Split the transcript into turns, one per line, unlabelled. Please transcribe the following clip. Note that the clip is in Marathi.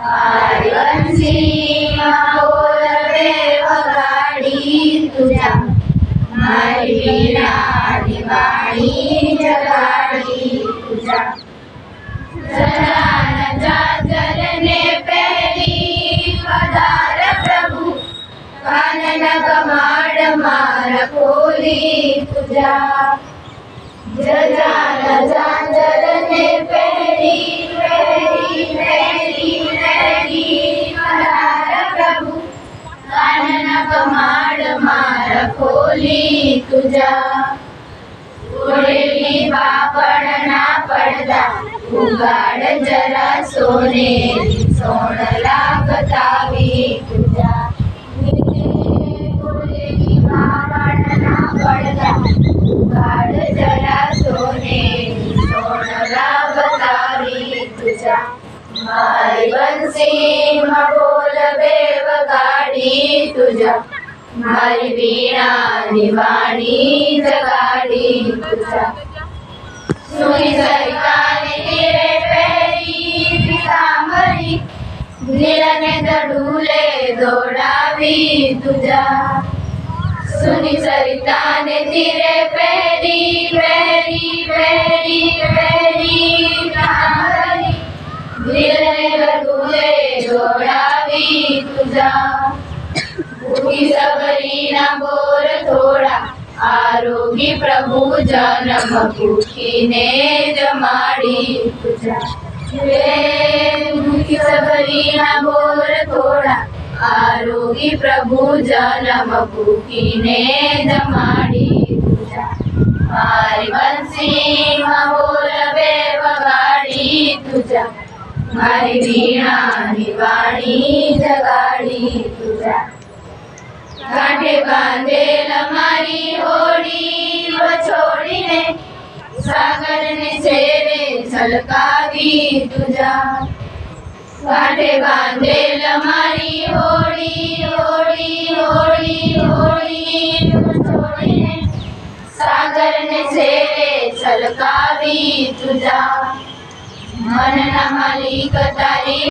मारी वंशी बोलवे वगाडी तुझ्या मारी वीणा दिवाणी जगाडी तुझ्या सजानच्या चरणे पेरी पधार प्रभु कानन कमाड मार खोली तुझ्या सजानच्या चरणे पेरी पेरी पेरी पेरी पधार प्रभु कानन कमाड मार खोली तुझ्या उडेली पापड ना पडदा उगाड जरा सोने सोन लागतावी तुझ्या उडेली पापड ना पडदा उगाड जरा सोने सोन लागतावी तुझ्या मारी वंशी बोलवे वगाडी तुझ्या मारी वीणा दिवाणी जगाडी तुझ्या सुनी सरिताने तिरे पेरी पितांबरी नीलने दडूले दोडावी तुझ्या सुनी सरिताने तिरे पेरी पेरी पेरी पेरी पितांबरी नीलने दडूले दोडावी तुझ्या भूखी सबरी ना बोर थोडा आरोगी प्रभु जन्म भूखीने जमाडी तुझ्या भूखी सबरी ना बोर थोडा आरोगी प्रभु जन्म भूखीने जमाडी तुझ्या मारी वंशी बोलवे वगाडी तुझ्या मारी वीणा दिवाणी जगाडी तुझ्या काठे बांधेल मारी होडी छोडीने सागरने सेरे छलकावी तुझ्या काठे बांधेल मारी होडी होडी होडी होडी छोडीने सागरने सेरे छलकावी तुझ्या मन ना मालिक तारी